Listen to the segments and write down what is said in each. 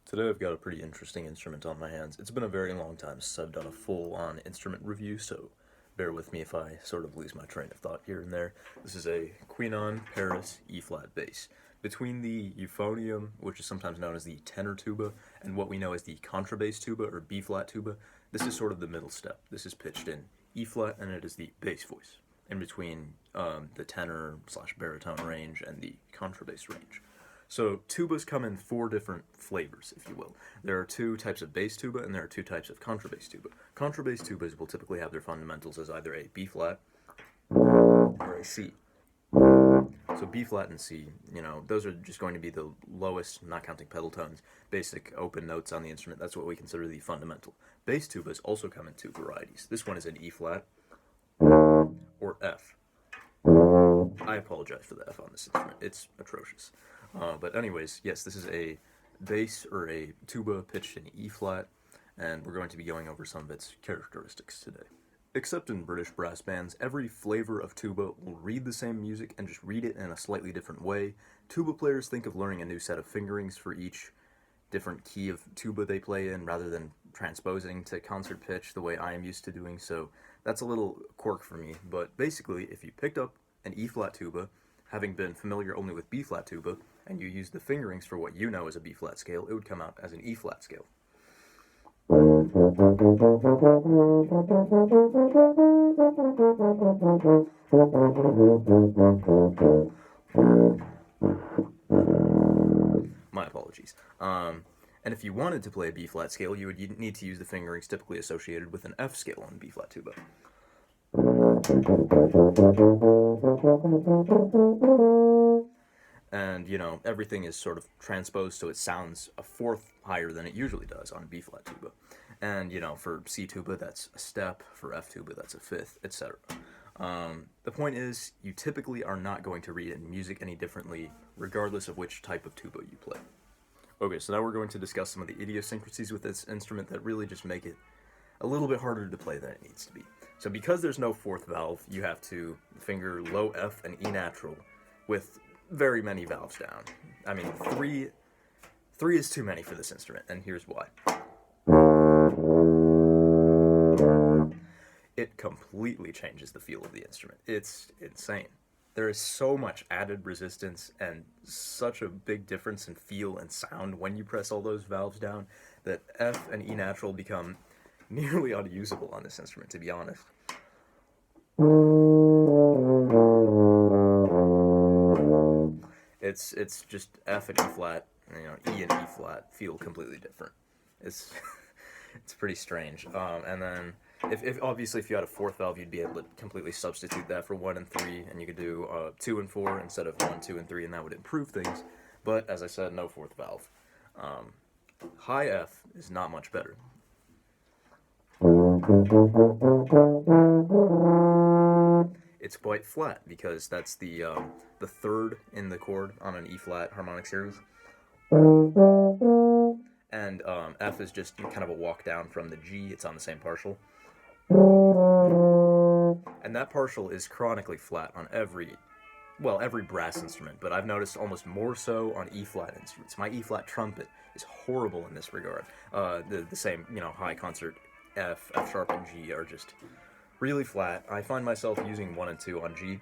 Today I've got a pretty interesting instrument on my hands. It's been a very long time since I've done a full-on instrument review, so bear with me if I sort of lose my train of thought here and there. This is a Couesnon Paris E-flat bass. Between the euphonium, which is sometimes known as the tenor tuba, and what we know as the contrabass tuba or B-flat tuba, this is sort of the middle step. This is pitched in E-flat, and it is the bass voice, in between the tenor/baritone range and the contrabass range. So tubas come in four different flavors, if you will. There are two types of bass tuba, and there are two types of contrabass tuba. Contrabass tubas will typically have their fundamentals as either a B-flat or a C. So B-flat and C, those are just going to be the lowest, not counting pedal tones, basic open notes on the instrument. That's what we consider the fundamental. Bass tubas also come in two varieties. This one is an E-flat or F. I apologize for the F on this instrument. It's atrocious. But anyways, yes, this is a bass or a tuba pitched in E-flat, and we're going to be going over some of its characteristics today. Except in British brass bands, every flavor of tuba will read the same music and just read it in a slightly different way. Tuba players think of learning a new set of fingerings for each different key of tuba they play in rather than transposing to concert pitch the way I am used to doing, so that's a little quirk for me. But basically, if you picked up an E-flat tuba, having been familiar only with B-flat tuba, and you use the fingerings for what you know as a B-flat scale, it would come out as an E-flat scale. My apologies. And if you wanted to play a B-flat scale, you would need to use the fingerings typically associated with an F scale on B-flat tuba. And, everything is sort of transposed so it sounds a fourth higher than it usually does on B-flat tuba. And, for C tuba, that's a step. For F tuba, that's a fifth, etc. The point is, you typically are not going to read in music any differently, regardless of which type of tuba you play. Okay, so now we're going to discuss some of the idiosyncrasies with this instrument that really just make it a little bit harder to play than it needs to be. So because there's no fourth valve, you have to finger low F and E natural with very many valves down. I mean, three is too many for this instrument, and here's why. It completely changes the feel of the instrument. It's insane. There is so much added resistance and such a big difference in feel and sound when you press all those valves down that F and E natural become nearly unusable on this instrument, to be honest. It's just F and E flat, E and E flat feel completely different. It's pretty strange. And then if obviously if you had a fourth valve, you'd be able to completely substitute that for 1 and 3, and you could do 2 and 4 instead of 1, 2, and 3, and that would improve things. But as I said, no fourth valve. High F is not much better. It's quite flat because that's the third in the chord on an E-flat harmonic series. And F is just kind of a walk down from the G. It's on the same partial. And that partial is chronically flat on every brass instrument, but I've noticed almost more so on E-flat instruments. My E-flat trumpet is horrible in this regard. The same, high concert F sharp, and G are just really flat. I find myself using 1 and 2 on G.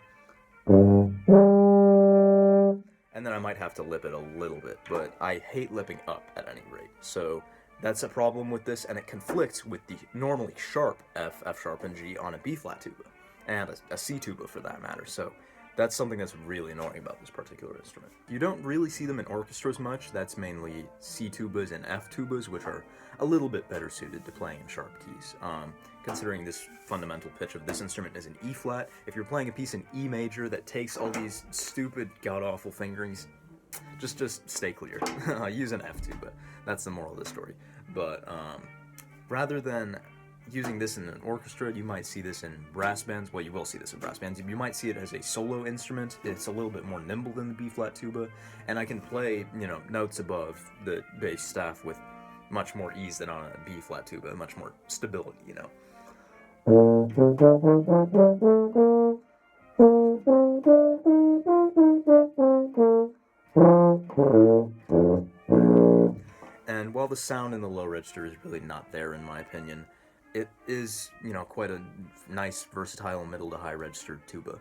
And then I might have to lip it a little bit, but I hate lipping up at any rate. So that's a problem with this, and it conflicts with the normally sharp F sharp, and G on a B-flat tuba, and a C tuba for that matter. So that's something that's really annoying about this particular instrument. You don't really see them in orchestras much. That's mainly C tubas and F tubas, which are a little bit better suited to playing in sharp keys. Considering this fundamental pitch of this instrument is an E-flat, if you're playing a piece in E major that takes all these stupid, god-awful fingerings, just stay clear. Use an F tuba. That's the moral of the story. But rather than using this in an orchestra, you might see this in brass bands. Well, you will see this in brass bands. You might see it as a solo instrument. It's a little bit more nimble than the B-flat tuba, and I can play, notes above the bass staff with much more ease than on a B-flat tuba, much more stability, And while the sound in the low register is really not there, in my opinion, it is, quite a nice, versatile middle to high register tuba.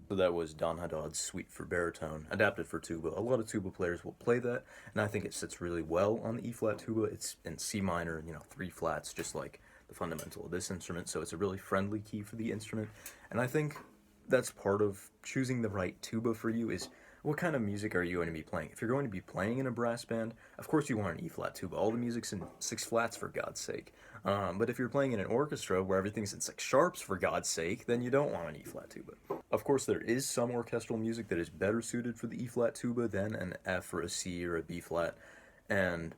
So that was Don Haddad's Suite for Baritone, adapted for tuba. A lot of tuba players will play that, and I think it sits really well on the E-flat tuba. It's in C minor, 3 flats, just like the fundamental of this instrument, so it's a really friendly key for the instrument. And I think that's part of choosing the right tuba for you is, what kind of music are you going to be playing? If you're going to be playing in a brass band, of course you want an E-flat tuba. All the music's in 6 flats, for God's sake. But if you're playing in an orchestra where everything's in 6 sharps, for God's sake, then you don't want an E-flat tuba. Of course, there is some orchestral music that is better suited for the E-flat tuba than an F or a C or a B-flat, and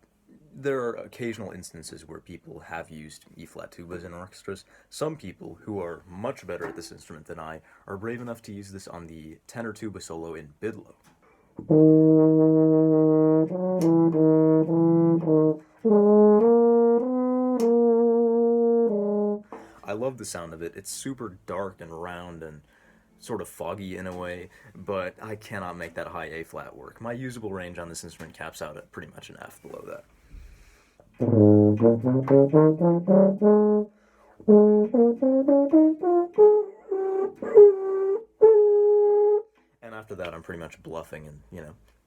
there are occasional instances where people have used E-flat tubas in orchestras. Some people, who are much better at this instrument than I, are brave enough to use this on the tenor tuba solo in Bidlow. I love the sound of it. It's super dark and round and sort of foggy in a way, but I cannot make that high A flat work. My usable range on this instrument caps out at pretty much an F below that. And after that, I'm pretty much bluffing and,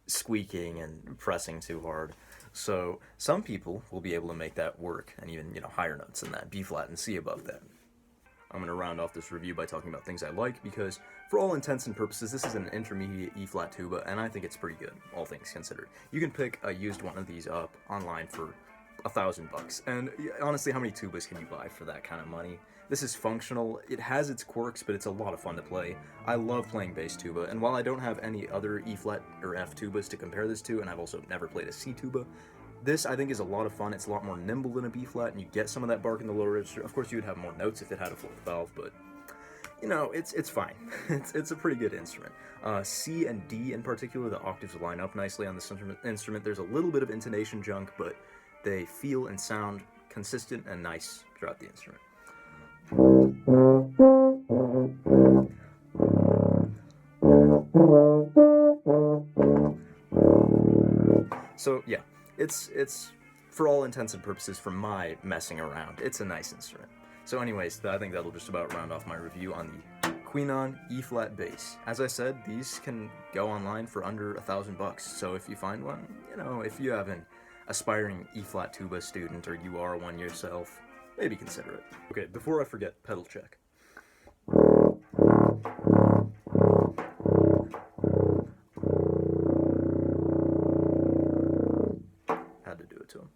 squeaking and pressing too hard. So some people will be able to make that work, and even, higher notes than that, B flat and C above that. I'm going to round off this review by talking about things I like, because for all intents and purposes, this is an intermediate E-flat tuba, and I think it's pretty good, all things considered. You can pick a used one of these up online for $1,000, and honestly, how many tubas can you buy for that kind of money? This is functional, it has its quirks, but it's a lot of fun to play. I love playing bass tuba, and while I don't have any other E-flat or F tubas to compare this to, and I've also never played a C tuba, this, I think, is a lot of fun. It's a lot more nimble than a B-flat, and you get some of that bark in the lower register. Of course, you would have more notes if it had a 4th valve, but, it's fine. it's a pretty good instrument. C and D, in particular, the octaves line up nicely on this instrument. There's a little bit of intonation junk, but they feel and sound consistent and nice throughout the instrument. So, yeah. It's for all intents and purposes, for my messing around, it's a nice instrument. So anyways, I think that'll just about round off my review on the Couesnon E-flat bass. As I said, these can go online for under $1,000, so if you find one, if you have an aspiring E-flat tuba student, or you are one yourself, maybe consider it. Okay, before I forget, pedal check. Had to do it to him.